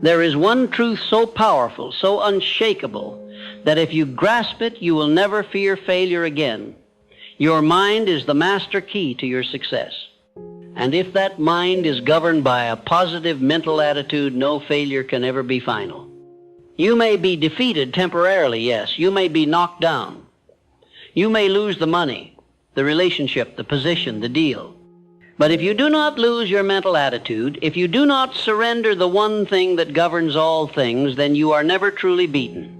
There is one truth so powerful, so unshakable, that if you grasp it, you will never fear failure again. Your mind is the master key to your success. And if that mind is governed by a positive mental attitude, no failure can ever be final. You may be defeated temporarily, yes. You may be knocked down. You may lose the money, the relationship, the position, the deal. But if you do not lose your mental attitude, if you do not surrender the one thing that governs all things, then you are never truly beaten.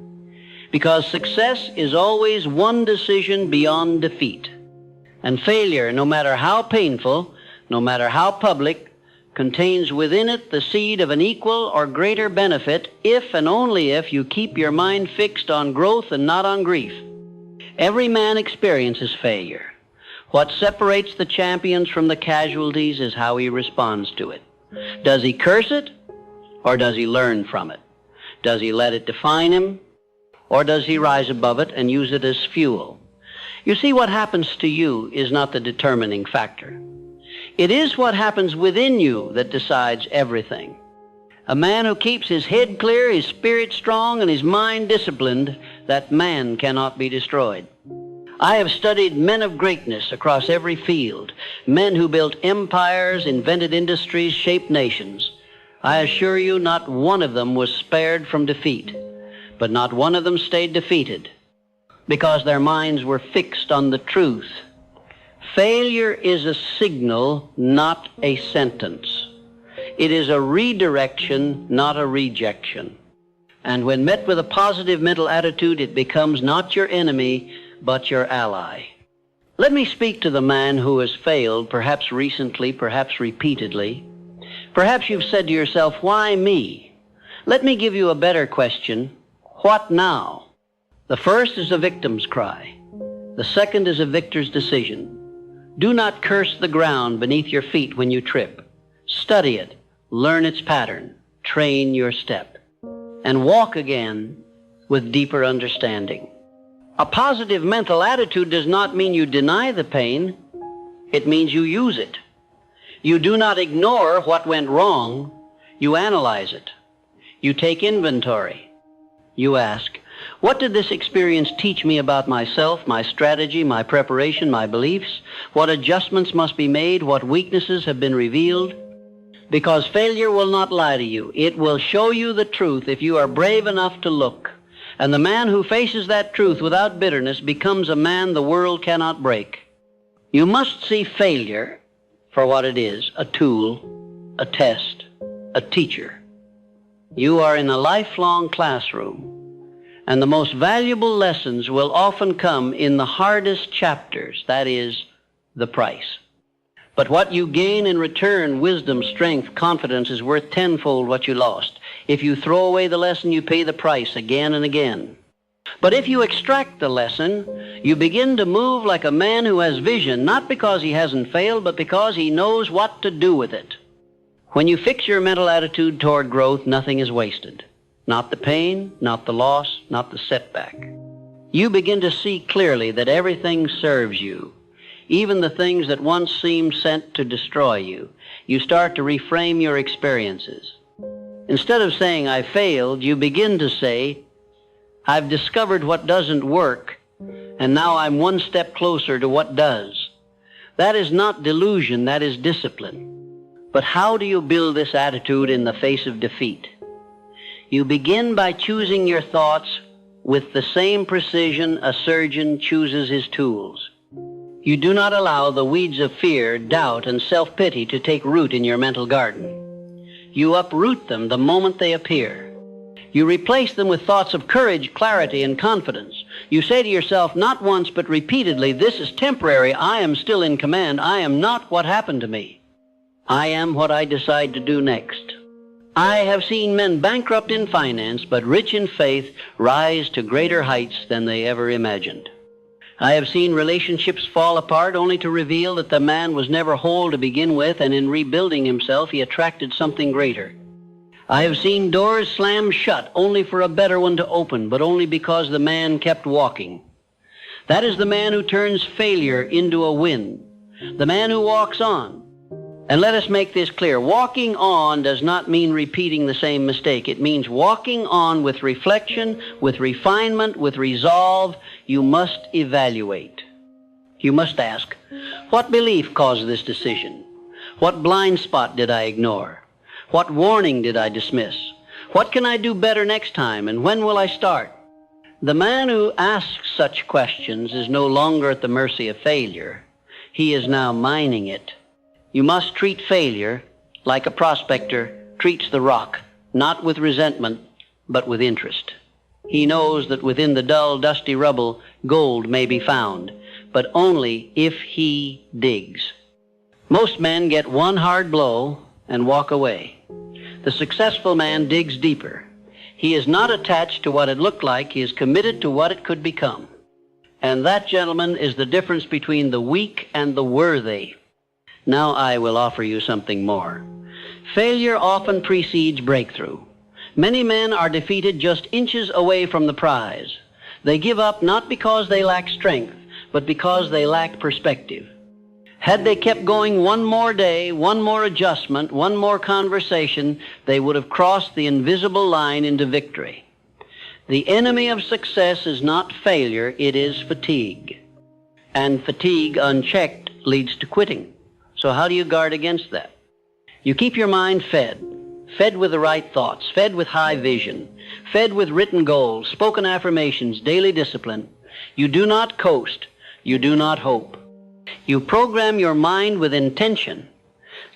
Because success is always one decision beyond defeat. And failure, no matter how painful, no matter how public, contains within it the seed of an equal or greater benefit if and only if you keep your mind fixed on growth and not on grief. Every man experiences failure. What separates the champions from the casualties is how he responds to it. Does he curse it, or does he learn from it? Does he let it define him, or does he rise above it and use it as fuel? You see, what happens to you is not the determining factor. It is what happens within you that decides everything. A man who keeps his head clear, his spirit strong, and his mind disciplined, that man cannot be destroyed. I have studied men of greatness across every field, men who built empires, invented industries, shaped nations. I assure you, not one of them was spared from defeat, but not one of them stayed defeated, because their minds were fixed on the truth. Failure is a signal, not a sentence. It is a redirection, not a rejection. And when met with a positive mental attitude, it becomes not your enemy, but your ally. Let me speak to the man who has failed, perhaps recently, perhaps repeatedly. Perhaps you've said to yourself, why me? Let me give you a better question. What now? The first is a victim's cry. The second is a victor's decision. Do not curse the ground beneath your feet when you trip. Study it, learn its pattern, train your step, and walk again with deeper understanding. A positive mental attitude does not mean you deny the pain. It means you use it. You do not ignore what went wrong. You analyze it. You take inventory. You ask, what did this experience teach me about myself, my strategy, my preparation, my beliefs? What adjustments must be made? What weaknesses have been revealed? Because failure will not lie to you. It will show you the truth if you are brave enough to look. And the man who faces that truth without bitterness becomes a man the world cannot break. You must see failure for what it is, a tool, a test, a teacher. You are in a lifelong classroom. And the most valuable lessons will often come in the hardest chapters, that is, the price. But what you gain in return, wisdom, strength, confidence, is worth tenfold what you lost. If you throw away the lesson, you pay the price again and again. But if you extract the lesson, you begin to move like a man who has vision, not because he hasn't failed, but because he knows what to do with it. When you fix your mental attitude toward growth, nothing is wasted. Not the pain, not the loss, not the setback. You begin to see clearly that everything serves you, even the things that once seemed sent to destroy you. You start to reframe your experiences. Instead of saying, I failed, you begin to say, I've discovered what doesn't work, and now I'm one step closer to what does. That is not delusion, that is discipline. But how do you build this attitude in the face of defeat? You begin by choosing your thoughts with the same precision a surgeon chooses his tools. You do not allow the weeds of fear, doubt, and self-pity to take root in your mental garden. You uproot them the moment they appear. You replace them with thoughts of courage, clarity, and confidence. You say to yourself, not once but repeatedly, this is temporary. I am still in command. I am not what happened to me. I am what I decide to do next. I have seen men bankrupt in finance, but rich in faith, rise to greater heights than they ever imagined. I have seen relationships fall apart only to reveal that the man was never whole to begin with, and in rebuilding himself, he attracted something greater. I have seen doors slam shut only for a better one to open, but only because the man kept walking. That is the man who turns failure into a win, the man who walks on, And let us make this clear. Walking on does not mean repeating the same mistake. It means walking on with reflection, with refinement, with resolve. You must evaluate. You must ask, what belief caused this decision? What blind spot did I ignore? What warning did I dismiss? What can I do better next time, and when will I start? The man who asks such questions is no longer at the mercy of failure. He is now mining it. You must treat failure like a prospector treats the rock, not with resentment, but with interest. He knows that within the dull, dusty rubble, gold may be found, but only if he digs. Most men get one hard blow and walk away. The successful man digs deeper. He is not attached to what it looked like. He is committed to what it could become. And that, gentlemen, is the difference between the weak and the worthy. Now I will offer you something more. Failure often precedes breakthrough. Many men are defeated just inches away from the prize. They give up not because they lack strength, but because they lack perspective. Had they kept going one more day, one more adjustment, one more conversation, they would have crossed the invisible line into victory. The enemy of success is not failure, it is fatigue. And fatigue unchecked leads to quitting. So how do you guard against that? You keep your mind fed with the right thoughts, fed with high vision, fed with written goals, spoken affirmations, daily discipline. You do not coast. You do not hope. You program your mind with intention.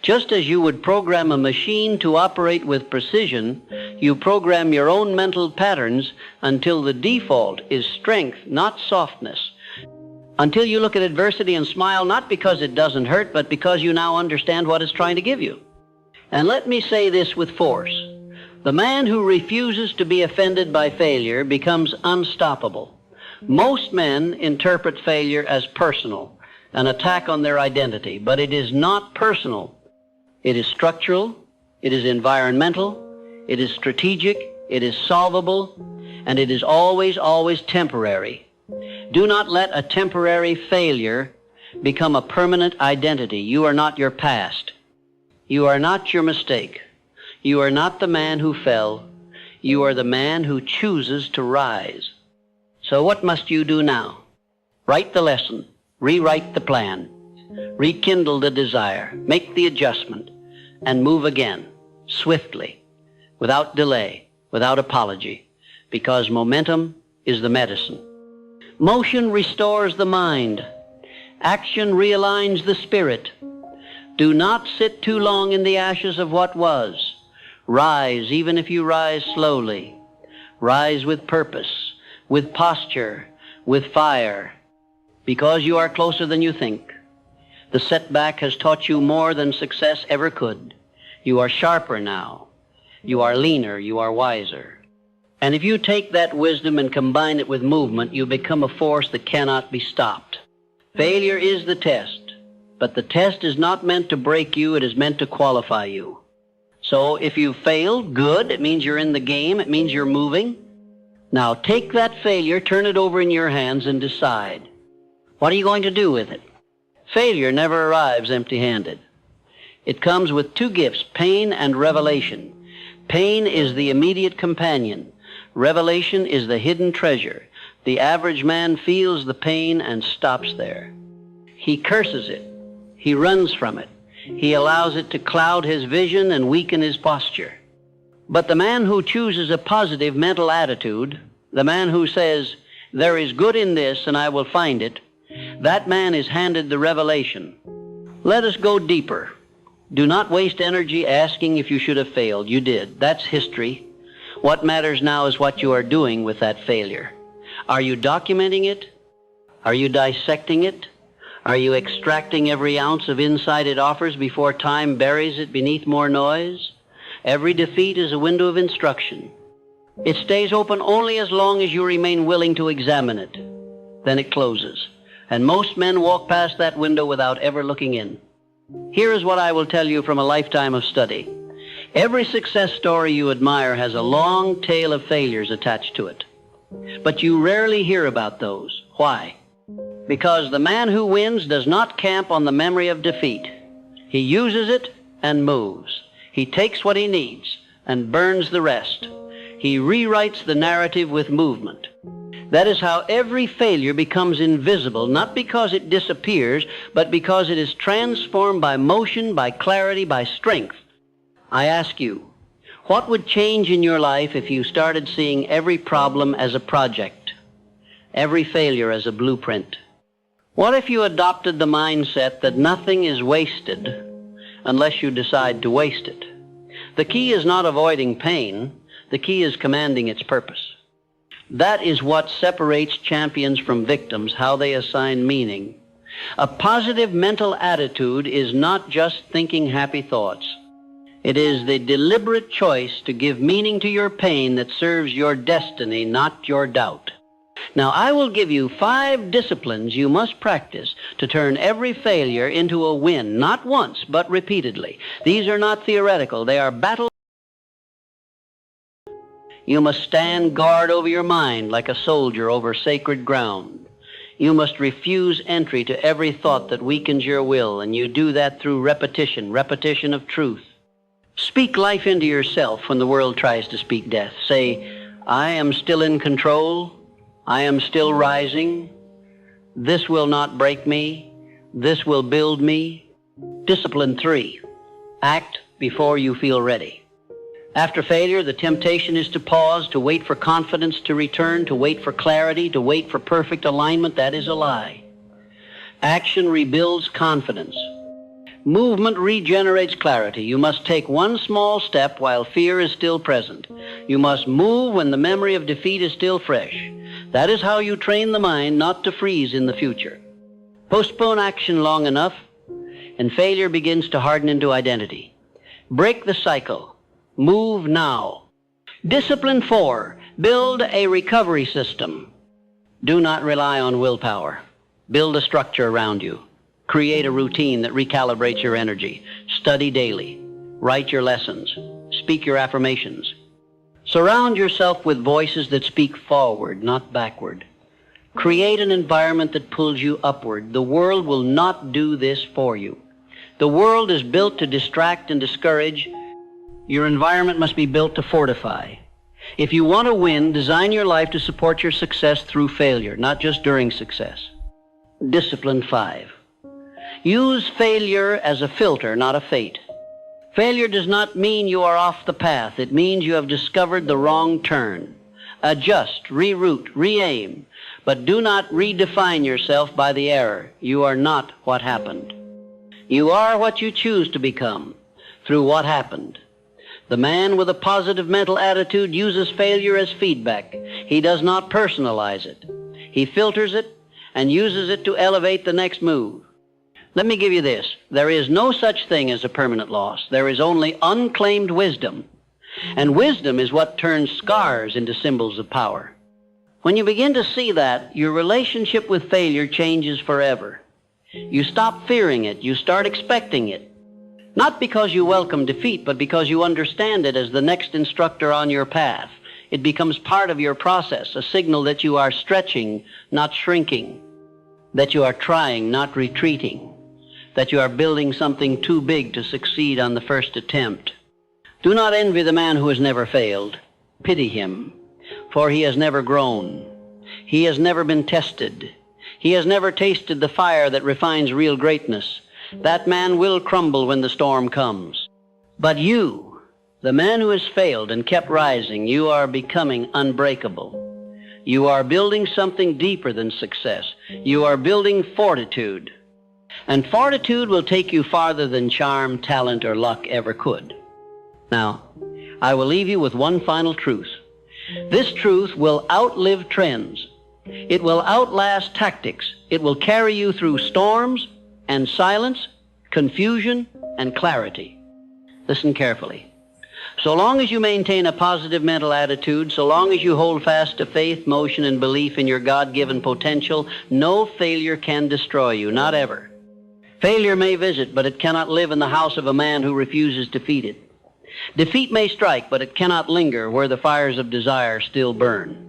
Just as you would program a machine to operate with precision, you program your own mental patterns until the default is strength, not softness. Until you look at adversity and smile, not because it doesn't hurt, but because you now understand what it's trying to give you. And let me say this with force. The man who refuses to be offended by failure becomes unstoppable. Most men interpret failure as personal, an attack on their identity, but it is not personal. It is structural, it is environmental, it is strategic, it is solvable, and it is always temporary. Do not let a temporary failure become a permanent identity. You are not your past. You are not your mistake. You are not the man who fell. You are the man who chooses to rise. So what must you do now? Write the lesson, rewrite the plan, rekindle the desire, make the adjustment, and move again, swiftly, without delay, without apology, because momentum is the medicine. Motion restores the mind. Action realigns the spirit. Do not sit too long in the ashes of what was. Rise, even if you rise slowly. Rise with purpose, with posture, with fire, because you are closer than you think. The setback has taught you more than success ever could. You are sharper now. You are leaner. You are wiser. And if you take that wisdom and combine it with movement, you become a force that cannot be stopped. Failure is the test, but the test is not meant to break you, it is meant to qualify you. So if you failed, good, it means you're in the game, it means you're moving. Now take that failure, turn it over in your hands and decide. What are you going to do with it? Failure never arrives empty-handed. It comes with two gifts, pain and revelation. Pain is the immediate companion. Revelation is the hidden treasure. The average man feels the pain and stops there. He curses it. He runs from it. He allows it to cloud his vision and weaken his posture. But the man who chooses a positive mental attitude, the man who says, there is good in this and I will find it, that man is handed the revelation. Let us go deeper. Do not waste energy asking if you should have failed. You did. That's history. What matters now is what you are doing with that failure. Are you documenting it? Are you dissecting it? Are you extracting every ounce of insight it offers before time buries it beneath more noise? Every defeat is a window of instruction. It stays open only as long as you remain willing to examine it. Then it closes. And most men walk past that window without ever looking in. Here is what I will tell you from a lifetime of study. Every success story you admire has a long tail of failures attached to it. But you rarely hear about those. Why? Because the man who wins does not camp on the memory of defeat. He uses it and moves. He takes what he needs and burns the rest. He rewrites the narrative with movement. That is how every failure becomes invisible, not because it disappears, but because it is transformed by motion, by clarity, by strength. I ask you, what would change in your life if you started seeing every problem as a project, every failure as a blueprint? What if you adopted the mindset that nothing is wasted unless you decide to waste it? The key is not avoiding pain. The key is commanding its purpose. That is what separates champions from victims, how they assign meaning. A positive mental attitude is not just thinking happy thoughts. It is the deliberate choice to give meaning to your pain that serves your destiny, not your doubt. Now, I will give you 5 disciplines you must practice to turn every failure into a win, not once, but repeatedly. These are not theoretical. They are battle. You must stand guard over your mind like a soldier over sacred ground. You must refuse entry to every thought that weakens your will, and you do that through repetition, repetition of truth. Speak life into yourself when the world tries to speak death. Say, I am still in control. I am still rising. This will not break me. This will build me. Discipline 3. Act before you feel ready. After failure, the temptation is to pause, to wait for confidence to return, to wait for clarity, to wait for perfect alignment. That is a lie. Action rebuilds confidence. Movement regenerates clarity. You must take one small step while fear is still present. You must move when the memory of defeat is still fresh. That is how you train the mind not to freeze in the future. Postpone action long enough, and failure begins to harden into identity. Break the cycle. Move now. Discipline 4. Build a recovery system. Do not rely on willpower. Build a structure around you. Create a routine that recalibrates your energy. Study daily. Write your lessons. Speak your affirmations. Surround yourself with voices that speak forward, not backward. Create an environment that pulls you upward. The world will not do this for you. The world is built to distract and discourage. Your environment must be built to fortify. If you want to win, design your life to support your success through failure, not just during success. Discipline 5. Use failure as a filter, not a fate. Failure does not mean you are off the path. It means you have discovered the wrong turn. Adjust, reroute, re-aim, but do not redefine yourself by the error. You are not what happened. You are what you choose to become through what happened. The man with a positive mental attitude uses failure as feedback. He does not personalize it. He filters it and uses it to elevate the next move. Let me give you this. There is no such thing as a permanent loss. There is only unclaimed wisdom. And wisdom is what turns scars into symbols of power. When you begin to see that, your relationship with failure changes forever. You stop fearing it. You start expecting it. Not because you welcome defeat, but because you understand it as the next instructor on your path. It becomes part of your process, a signal that you are stretching, not shrinking, that you are trying, not retreating, that you are building something too big to succeed on the first attempt. Do not envy the man who has never failed. Pity him, for he has never grown. He has never been tested. He has never tasted the fire that refines real greatness. That man will crumble when the storm comes. But you, the man who has failed and kept rising, you are becoming unbreakable. You are building something deeper than success. You are building fortitude. And fortitude will take you farther than charm, talent, or luck ever could. Now, I will leave you with one final truth. This truth will outlive trends. It will outlast tactics. It will carry you through storms and silence, confusion, and clarity. Listen carefully. So long as you maintain a positive mental attitude, so long as you hold fast to faith, motion, and belief in your God-given potential, no failure can destroy you, not ever. Failure may visit, but it cannot live in the house of a man who refuses to feed it. Defeat may strike, but it cannot linger where the fires of desire still burn.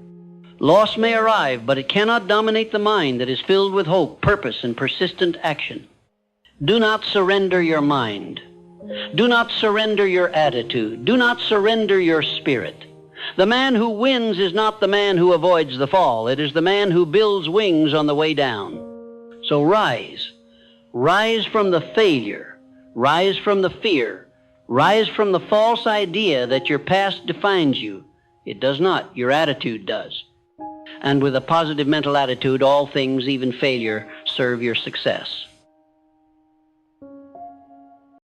Loss may arrive, but it cannot dominate the mind that is filled with hope, purpose, and persistent action. Do not surrender your mind. Do not surrender your attitude. Do not surrender your spirit. The man who wins is not the man who avoids the fall. It is the man who builds wings on the way down. So rise. Rise from the failure. Rise from the fear. Rise from the false idea that your past defines you. It does not. Your attitude does. And with a positive mental attitude, all things, even failure, serve your success.